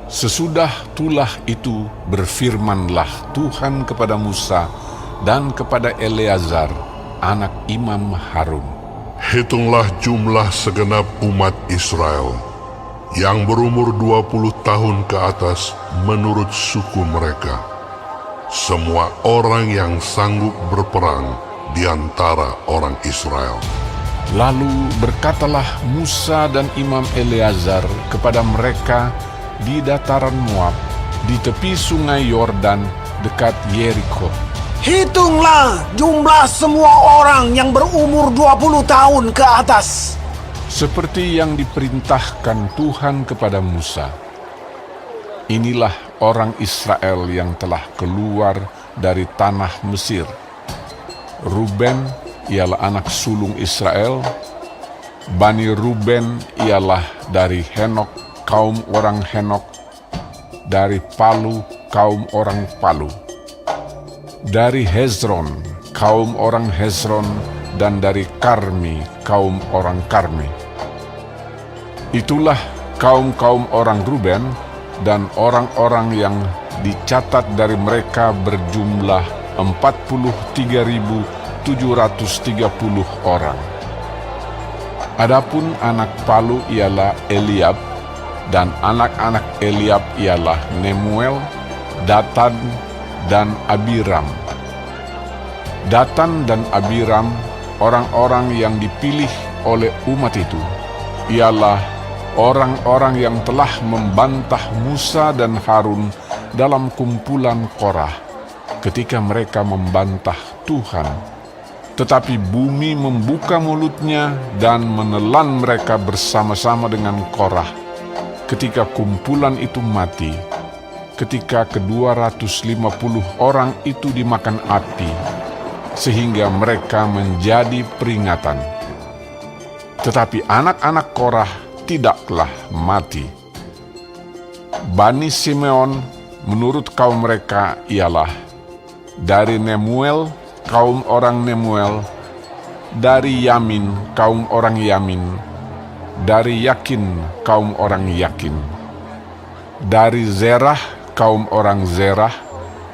Sesudah tulah itu berfirmanlah Tuhan kepada Musa dan kepada Eleazar, anak Imam Harun. Hitunglah jumlah segenap umat Israel yang berumur 20 tahun ke atas menurut suku mereka. Semua orang yang sanggup berperang di antara orang Israel. Lalu berkatalah Musa dan Imam Eleazar kepada mereka di dataran Moab, di tepi sungai Yordan dekat Yeriko. Hitunglah jumlah semua orang yang berumur 20 tahun ke atas, seperti yang diperintahkan Tuhan kepada Musa. Inilah orang Israel yang telah keluar dari tanah Mesir. Ruben ialah anak sulung Israel. Bani Ruben ialah dari Henok, kaum orang Henok. Dari Palu, kaum orang Palu. Dari Hezron, kaum orang Hezron. Dan dari Karmi, kaum orang Karmi. Itulah kaum-kaum orang Ruben, dan orang-orang yang dicatat dari mereka berjumlah 43.730 orang. Adapun anak Palu ialah Eliab, dan anak-anak Eliab ialah Nemuel, Datan, dan Abiram. Datan dan Abiram, orang-orang yang dipilih oleh umat itu, ialah orang-orang yang telah membantah Musa dan Harun dalam kumpulan Korah ketika mereka membantah Tuhan. Tetapi bumi membuka mulutnya dan menelan mereka bersama-sama dengan Korah ketika kumpulan itu mati, ketika ke-250 orang itu dimakan api, sehingga mereka menjadi peringatan. Tetapi anak-anak Korah tidaklah mati. Bani Simeon menurut kaum mereka ialah dari Nemuel, kaum orang Nemuel, dari Yamin, kaum orang Yamin, dari Yakin, kaum orang Yakin, dari Zerah, kaum orang Zerah,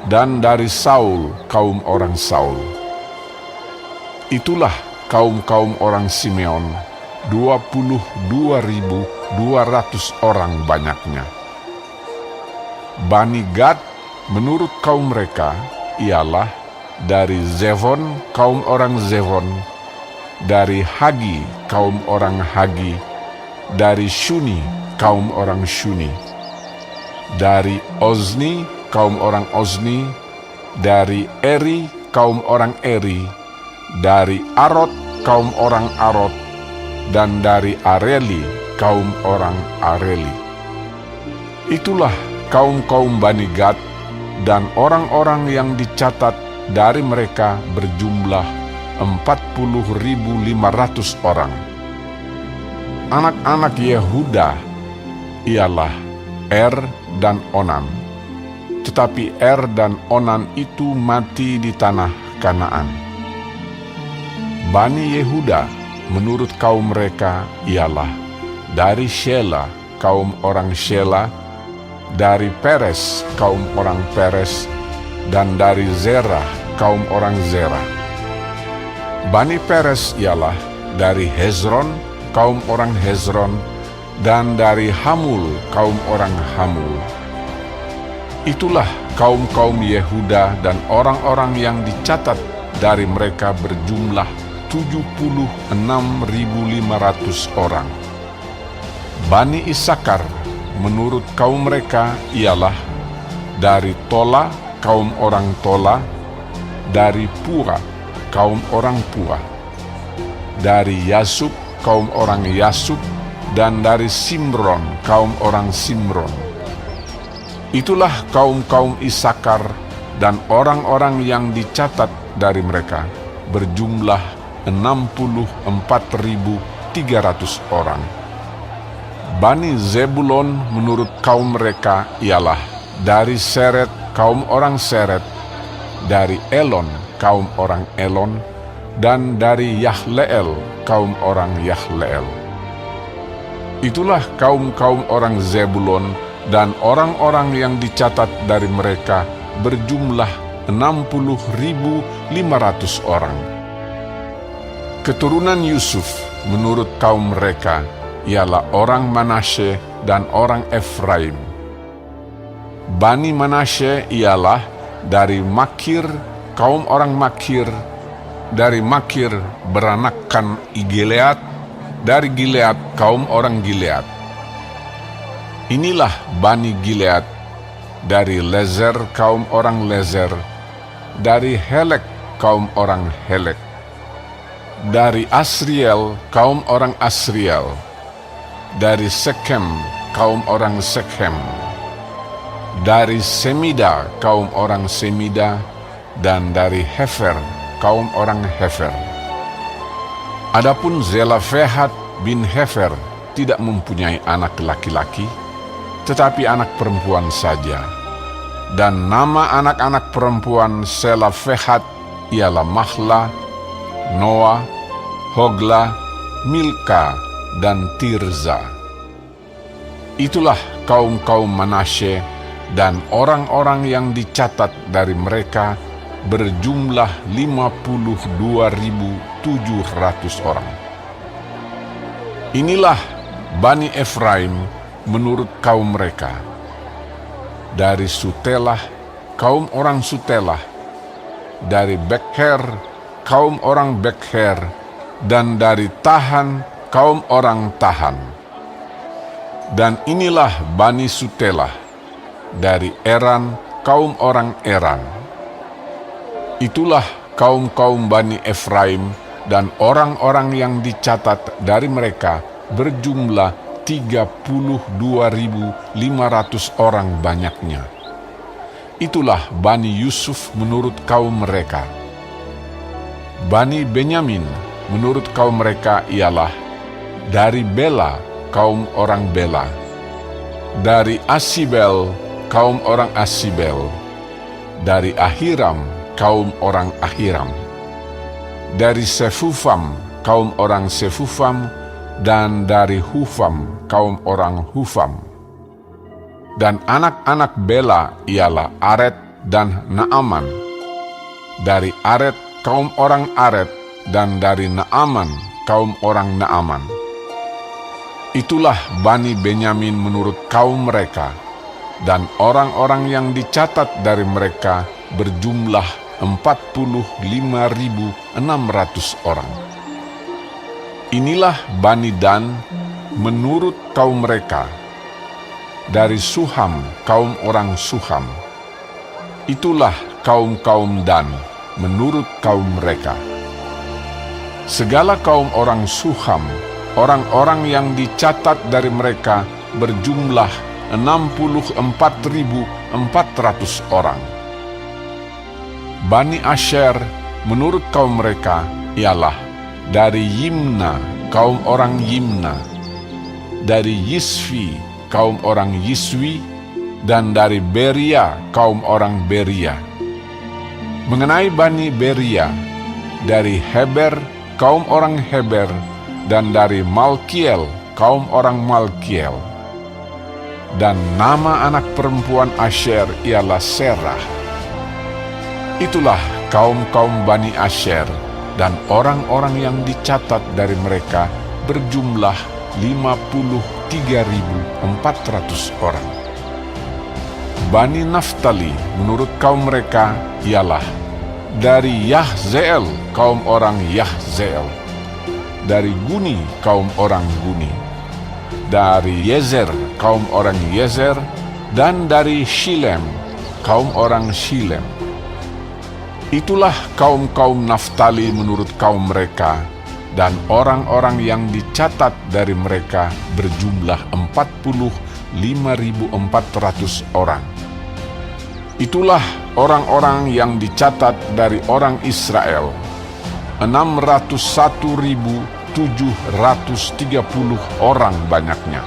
dan dari Saul, kaum orang Saul. Itulah kaum-kaum orang Simeon, 22.200 orang banyaknya. Bani Gad menurut kaum mereka ialah dari Zevon, kaum orang Zevon, dari Hagi, kaum orang Hagi, dari Shuni, kaum orang Shuni, dari Ozni, kaum orang Ozni, dari Eri, kaum orang Eri, dari Arod, kaum orang Arod, dan dari Areli, kaum orang Areli. Itulah kaum-kaum Bani Gad, dan orang-orang yang dicatat dari mereka berjumlah 40.500 orang. Anak-anak Yehuda ialah Er dan Onan, tetapi Er dan Onan itu mati di tanah Kanaan. Bani Yehuda menurut kaum mereka ialah dari Shela, kaum orang Shela, dari Peres, kaum orang Peres, dan dari Zerah, kaum orang Zerah. Bani Peres ialah dari Hezron, kaum orang Hezron, dan dari Hamul, kaum orang Hamul. Itulah kaum-kaum Yehuda, dan orang-orang yang dicatat dari mereka berjumlah 76.500 orang. Bani Isakar menurut kaum mereka ialah dari Tola, kaum orang Tola, dari Pua, kaum orang Pua, dari Yasub, kaum orang Yasub, dan dari Simron, kaum orang Simron. Itulah kaum-kaum Isakar, dan orang-orang yang dicatat dari mereka berjumlah 64.300 orang. Bani Zebulon menurut kaum mereka ialah dari Seret, kaum orang Seret, dari Elon, kaum orang Elon, dan dari Yahleel, kaum orang Yahleel. Itulah kaum-kaum orang Zebulon dan orang-orang yang dicatat dari mereka berjumlah 60.500 orang. Keturunan Yusuf menurut kaum mereka ialah orang Manasye dan orang Efraim. Bani Manasye ialah dari Makir, kaum orang Makir. Dari Makir beranakkan Gilead, dari Gilead kaum orang Gilead. Inilah Bani Gilead, dari Lezer kaum orang Lezer, dari Helek kaum orang Helek, dari Asriel kaum orang Asriel, dari Sekem kaum orang Sekem, dari Semida kaum orang Semida, dan dari Hefer kaum orang Hefer. Adapun Zelafehad bin Hefer tidak mempunyai anak laki-laki, tetapi anak perempuan saja. Dan nama anak-anak perempuan Zelafehad ialah Mahla, Noah, Hogla, Milka, dan Tirza. Itulah kaum-kaum Manasye, dan orang-orang yang dicatat dari mereka berjumlah 52.700 orang. Inilah Bani Efraim menurut kaum mereka. Dari Sutelah, kaum orang Sutelah, dari Bekher, kaum orang Bekher, dan dari Tahan, kaum orang Tahan. Dan inilah Bani Sutelah, dari Eran, kaum orang Eran. Itulah kaum-kaum Bani Efraim, dan orang-orang yang dicatat dari mereka berjumlah 32.500 orang banyaknya. Itulah Bani Yusuf menurut kaum mereka. Bani Benyamin menurut kaum mereka ialah dari Bela, kaum orang Bela, dari Asibel, kaum orang Asibel, dari Ahiram, kaum orang Ahiram, dari Sefufam, kaum orang Sefufam, dan dari Hufam, kaum orang Hufam. Dan anak-anak Bela ialah Aret dan Naaman. Dari Aret, kaum orang Aret, dan dari Naaman, kaum orang Naaman. Itulah Bani Benyamin menurut kaum mereka, dan orang-orang yang dicatat dari mereka berjumlah 45.600 orang. Inilah Bani Dan menurut kaum mereka. Dari Suham, kaum orang Suham. Itulah kaum-kaum Dan menurut kaum mereka. Segala kaum orang Suham, orang-orang yang dicatat dari mereka berjumlah 64.400 orang. Bani Asher menurut kaum mereka ialah dari Yimna, kaum orang Yimna, dari Yisvi, kaum orang Yiswi, dan dari Beria, kaum orang Beria. Mengenai Bani Beria, dari Heber, kaum orang Heber, dan dari Malkiel, kaum orang Malkiel. Dan nama anak perempuan Asher ialah Serah. Itulah kaum-kaum Bani Asher, dan orang-orang yang dicatat dari mereka berjumlah 53.400 orang. Bani Naftali menurut kaum mereka ialah dari Yahzeel, kaum orang Yahzeel, dari Guni, kaum orang Guni, dari Yezer, kaum orang Yezer, dan dari Shilem, kaum orang Shilem. Itulah kaum-kaum Naftali menurut kaum mereka, dan orang-orang yang dicatat dari mereka berjumlah 45.400 orang. Itulah orang-orang yang dicatat dari orang Israel, 601.730 orang banyaknya.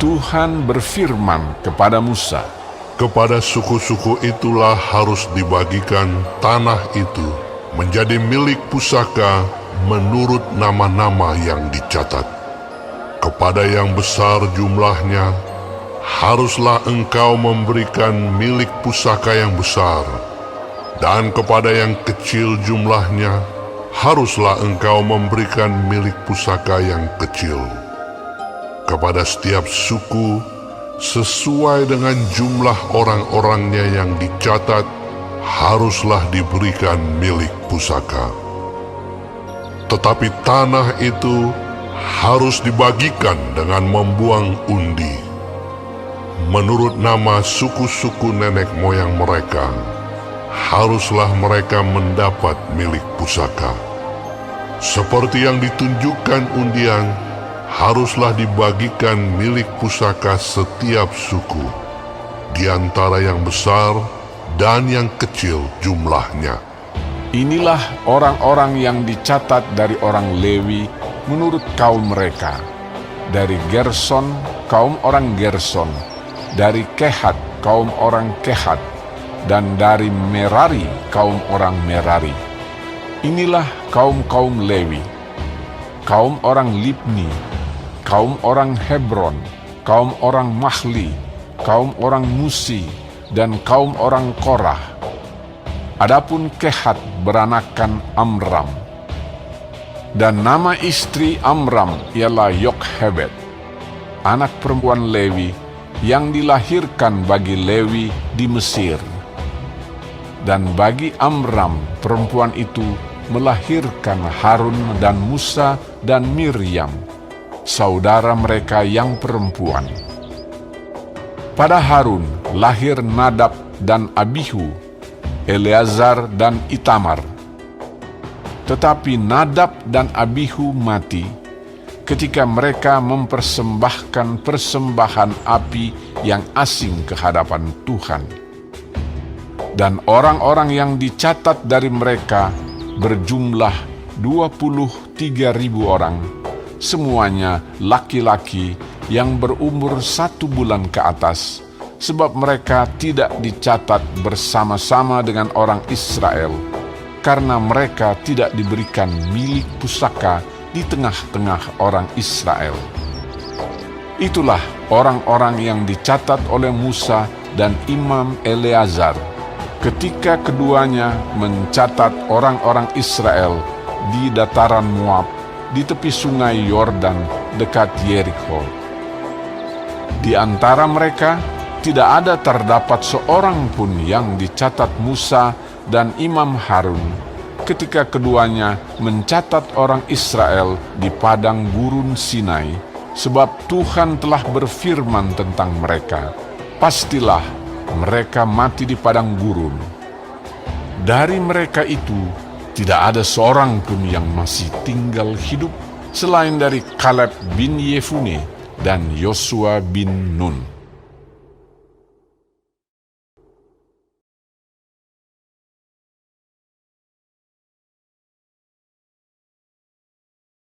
Tuhan berfirman kepada Musa, Kepada suku-suku itulah harus dibagikan tanah itu menjadi milik pusaka menurut nama-nama yang dicatat. Kepada yang besar jumlahnya, haruslah engkau memberikan milik pusaka yang besar, dan kepada yang kecil jumlahnya, haruslah engkau memberikan milik pusaka yang kecil. Kepada setiap suku, sesuai dengan jumlah orang-orangnya yang dicatat, haruslah diberikan milik pusaka. Tetapi tanah itu harus dibagikan dengan membuang undi, menurut nama suku-suku nenek moyang mereka. Haruslah mereka mendapat milik pusaka. Seperti yang ditunjukkan undian, haruslah dibagikan milik pusaka setiap suku, di antara yang besar dan yang kecil jumlahnya. Inilah orang-orang yang dicatat dari orang Lewi menurut kaum mereka. Dari Gerson, kaum orang Gerson. Dari Kehat, kaum orang Kehat. Dan dari Merari, kaum orang Merari. Inilah kaum-kaum Lewi. Kaum orang Libni, kaum orang Hebron, kaum orang Mahli, kaum orang Musi, dan kaum orang Korah. Adapun Kehat beranakan Amram. Dan nama istri Amram ialah Yokhebed, anak perempuan Lewi yang dilahirkan bagi Lewi di Mesir. Dan bagi Amram perempuan itu melahirkan Harun dan Musa dan Miriam, saudara mereka yang perempuan. Pada Harun lahir Nadab dan Abihu, Eleazar dan Itamar. Tetapi Nadab dan Abihu mati ketika mereka mempersembahkan persembahan api yang asing ke hadapan Tuhan. Dan orang-orang yang dicatat dari mereka berjumlah 23.000 orang, semuanya laki-laki yang berumur 1 bulan ke atas, sebab mereka tidak dicatat bersama-sama dengan orang Israel, karena mereka tidak diberikan milik pusaka di tengah-tengah orang Israel. Itulah orang-orang yang dicatat oleh Musa dan Imam Eleazar, ketika keduanya mencatat orang-orang Israel di dataran Moab, di tepi sungai Yordan dekat Yerikho. Di antara mereka tidak ada terdapat seorang pun yang dicatat Musa dan Imam Harun ketika keduanya mencatat orang Israel di padang gurun Sinai, sebab Tuhan telah berfirman tentang mereka, pastilah mereka mati di padang gurun. Dari mereka itu tidak ada seorang pun yang masih tinggal hidup selain dari Kaleb bin Yefune dan Yosua bin Nun.